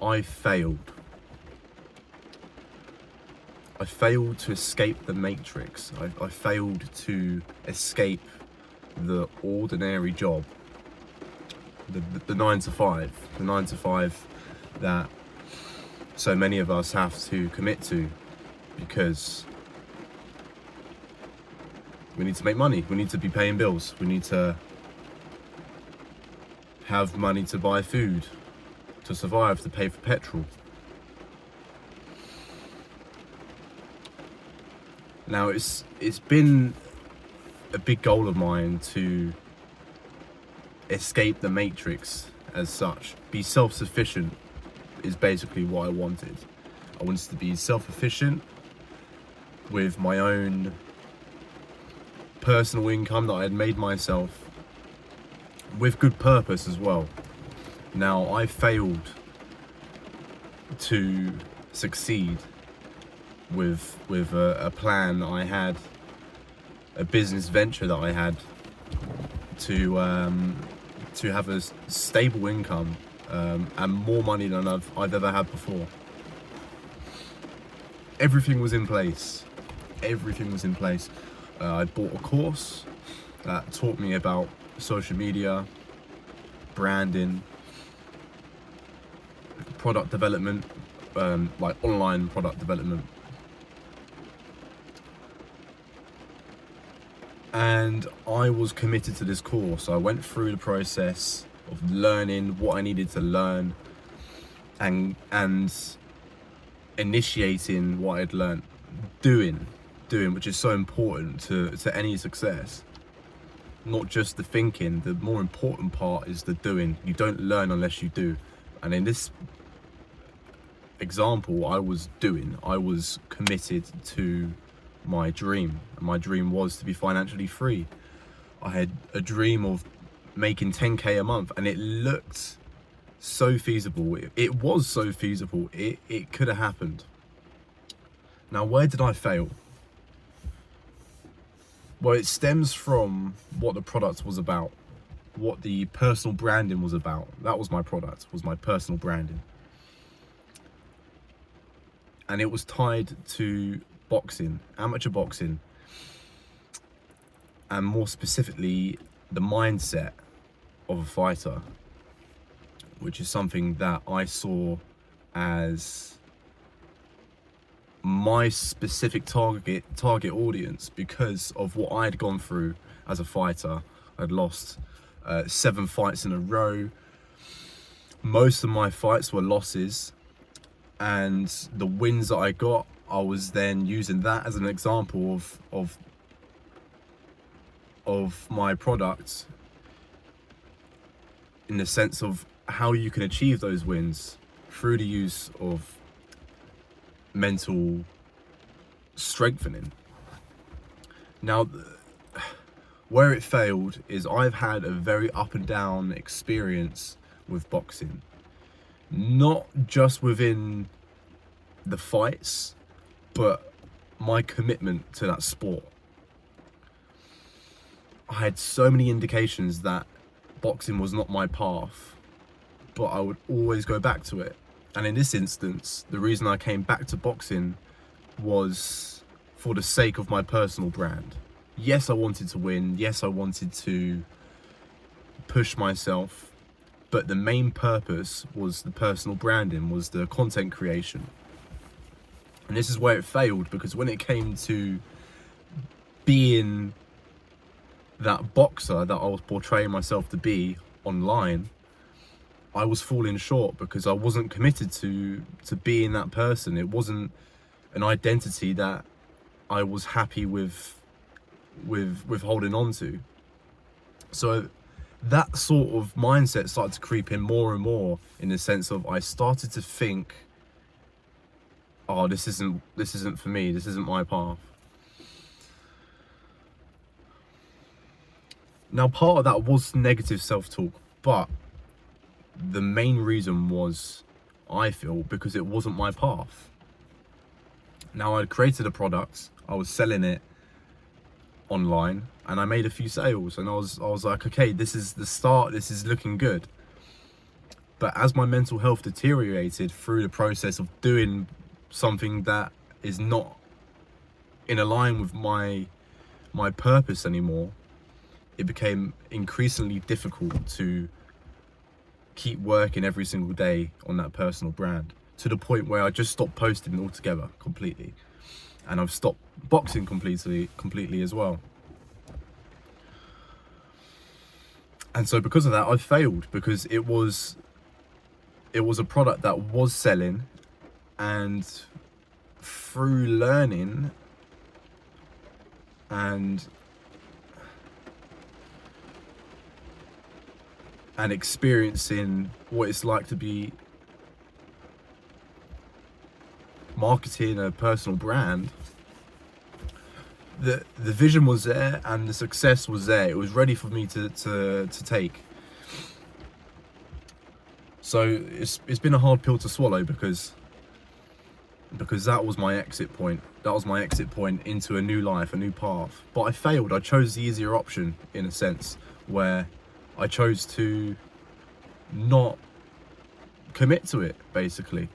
I failed. I failed to escape the matrix. I failed to escape the ordinary job, the 9 to 5, the 9 to 5 that so many of us have to commit to, because we need to make money, we need to be paying bills, we need to have money to buy food, to survive, to pay for petrol. Now it's been a big goal of mine to escape the matrix as such. Be self-sufficient is basically what I wanted. I wanted to be self-sufficient with my own personal income that I had made myself, with good purpose as well. Now I failed to succeed with a plan I had, a business venture that I had to have a stable income and more money than I've ever had before. Everything was in place. Everything was in place. I bought a course that taught me about social media, branding, product development, like online product development. And I was committed to this course. I went through the process of learning what I needed to learn and initiating what I'd learned, doing, which is so important to any success. Not just the thinking, the more important part is the doing. You don't learn unless you do. And in this example, I was committed to my dream. And my dream was to be financially free. I had a dream of making 10k a month, and it looked so feasible. It was so feasible. It could have happened. Now, where did I fail? Well, it stems from what the product was about, what the personal branding was about. That was my product, was my personal branding. And it was tied to boxing, amateur boxing, and more specifically, the mindset of a fighter, which is something that I saw as my specific target audience because of what I had gone through as a fighter. I'd lost 7 fights in a row. Most of my fights were losses, and the wins that I got, I was then using that as an example of my product, in the sense of how you can achieve those wins through the use of mental strengthening. Now, where it failed is I've had a very up and down experience with boxing, not just within the fights, but my commitment to that sport. I had so many indications that boxing was not my path, but I would always go back to it. And in this instance, the reason I came back to boxing was for the sake of my personal brand. Yes, I wanted to win. Yes, I wanted to push myself. But the main purpose was the personal branding, was the content creation. And this is where it failed, because when it came to being that boxer that I was portraying myself to be online, I was falling short because I wasn't committed to being that person. It wasn't an identity that I was happy with holding on to. So that sort of mindset started to creep in more and more, in the sense of I started to think, oh, this isn't for me, this isn't my path. Now, part of that was negative self-talk, but the main reason was, I feel, because it wasn't my path. Now, I'd created a product, I was selling it online, and I made a few sales, and I was like, okay, this is the start, this is looking good. But as my mental health deteriorated through the process of doing something that is not in line with my purpose anymore, it became increasingly difficult to keep working every single day on that personal brand, to the point where I just stopped posting altogether, completely. And I've stopped boxing completely as well. And so because of that, I failed, because it was a product that was selling, and through learning and experiencing what it's like to be marketing a personal brand, the vision was there and the success was there. It was ready for me to take. So it's been a hard pill to swallow, because that was my exit point. That was my exit point into a new life, a new path. But I failed. I chose the easier option, in a sense, where I chose to not commit to it, basically.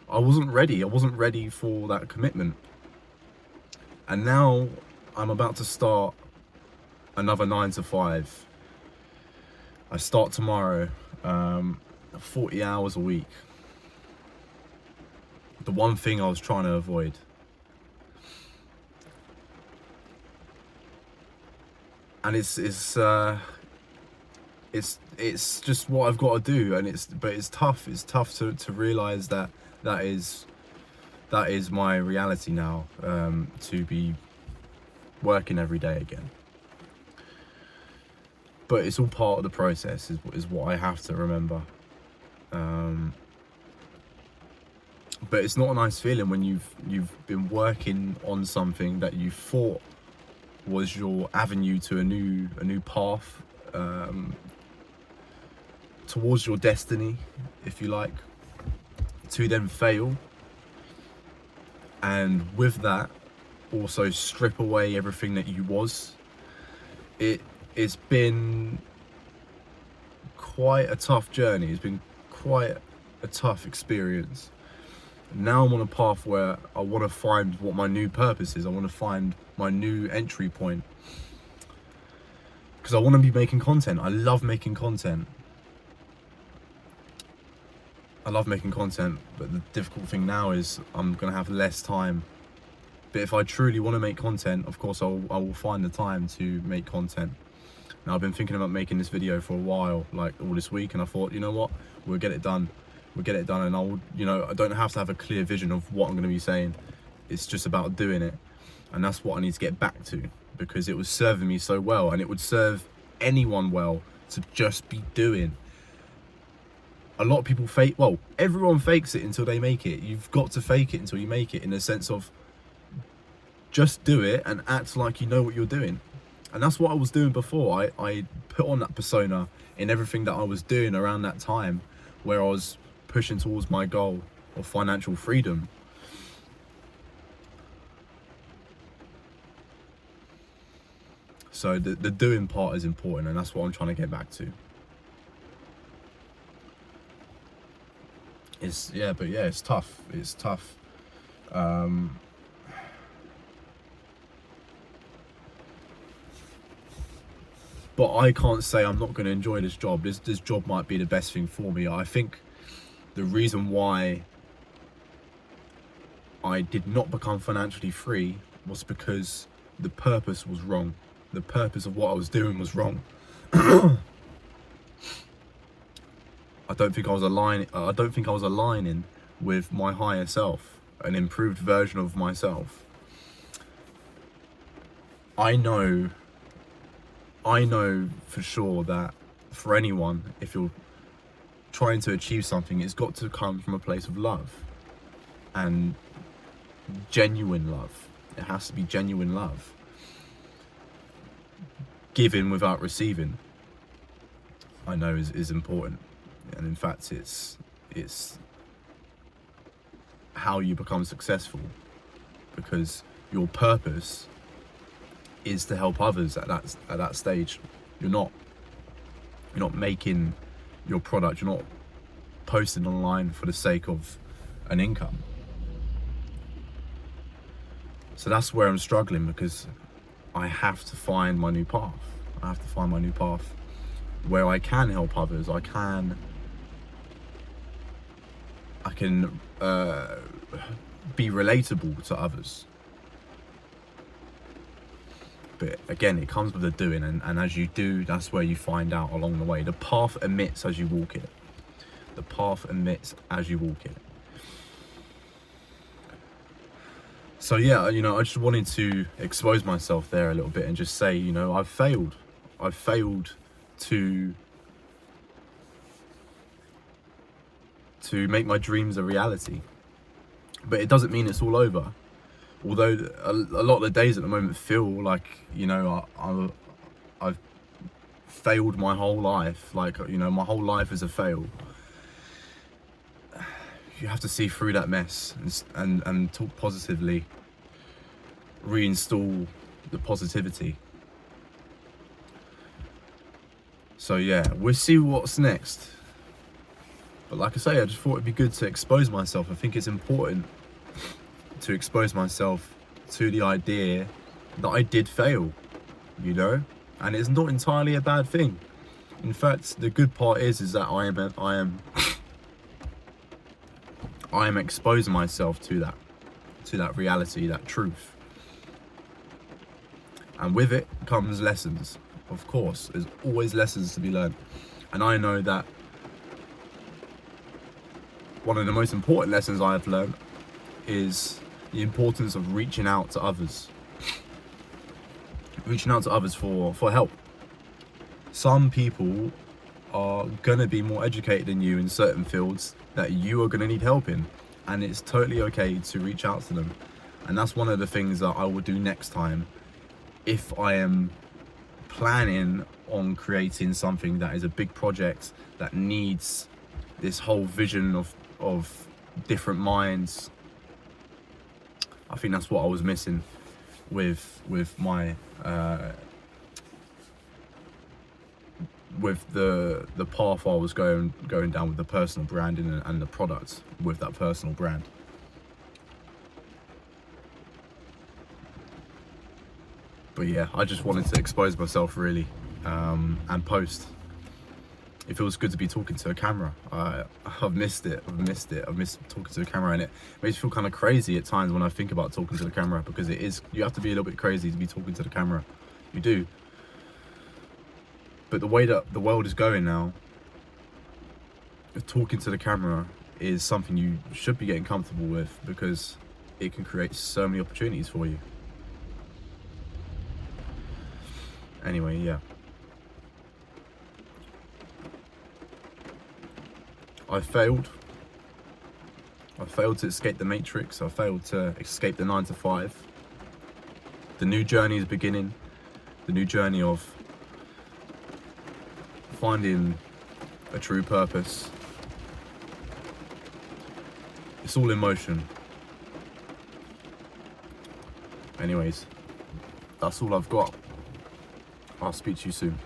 I wasn't ready for that commitment. And now I'm about to start another 9 to 5. I start tomorrow, 40 hours a week. The one thing I was trying to avoid. And it's just what I've got to do, and it's tough. It's tough to realize that is my reality now, to be working every day again. But it's all part of the process, is what I have to remember. But it's not a nice feeling when you've been working on something that you thought was your avenue to a new path, towards your destiny, if you like, to then fail, and with that also strip away everything that you was. It's been quite a tough journey. It's been quite a tough experience. Now I'm on a path where I want to find what my new purpose is. I want to find my new entry point, because I want to be making content. I love making content. But the difficult thing now is I'm going to have less time. But if I truly want to make content, of course I will find the time to make content. Now, I've been thinking about making this video for a while, like all this week, and I thought, you know what, we'll get it done, and I don't have to have a clear vision of what I'm going to be saying. It's just about doing it, and that's what I need to get back to, because it was serving me so well, and it would serve anyone well to just be doing. A lot of people everyone fakes it until they make it. You've got to fake it until you make it, in the sense of just do it and act like you know what you're doing. And that's what I was doing before. I put on that persona in everything that I was doing around that time, where I was pushing towards my goal of financial freedom. So the doing part is important, and that's what I'm trying to get back to. It's tough. It's tough. But I can't say I'm not going to enjoy this job. This job might be the best thing for me. I think the reason why I did not become financially free was because the purpose was wrong. The purpose of what I was doing was wrong. I don't think I was aligning with my higher self, an improved version of myself. I know for sure that for anyone, if you're trying to achieve something, it's got to come from a place of love, and genuine love. It has to be genuine love. Giving without receiving, I know is important, and in fact it's how you become successful, because your purpose is to help others at that stage. You're not making your product, you're not posting online for the sake of an income. So that's where I'm struggling, because I have to find my new path. I have to find my new path where I can help others. I can be relatable to others. But again, it comes with the doing, and as you do, that's where you find out along the way. The path emits as you walk it. The path emits as you walk it. So yeah, I just wanted to expose myself there a little bit and just say, I've failed. I've failed to make my dreams a reality. But it doesn't mean it's all over. Although a lot of the days at the moment feel like, I've failed my whole life. Like, my whole life is a fail. You have to see through that mess and talk positively. Reinstall the positivity. So yeah, we'll see what's next. But like I say, I just thought it'd be good to expose myself. I think it's important to expose myself to the idea that I did fail, and it's not entirely a bad thing. In fact, the good part is that I am exposing myself to that reality, that truth. And with it comes lessons. Of course, there's always lessons to be learned. And I know that one of the most important lessons I have learned is the importance of reaching out to others. Reaching out to others for help. Some people are going to be more educated than you in certain fields that you are going to need help in. And it's totally okay to reach out to them. And that's one of the things that I will do next time if I am planning on creating something that is a big project that needs this whole vision of different minds. I think that's what I was missing with my with the path I was going down with the personal branding and the products with that personal brand. But yeah, I just wanted to expose myself really, and post. It feels good to be talking to a camera. I've missed it. I've missed talking to a camera, and it makes me feel kind of crazy at times when I think about talking to the camera, because you have to be a little bit crazy to be talking to the camera. You do. But the way that the world is going now, talking to the camera is something you should be getting comfortable with, because it can create so many opportunities for you. Anyway, yeah. I failed. I failed to escape the matrix. I failed to escape the 9 to 5. The new journey is beginning. The new journey of finding a true purpose. It's all in motion. Anyways, that's all I've got. I'll speak to you soon.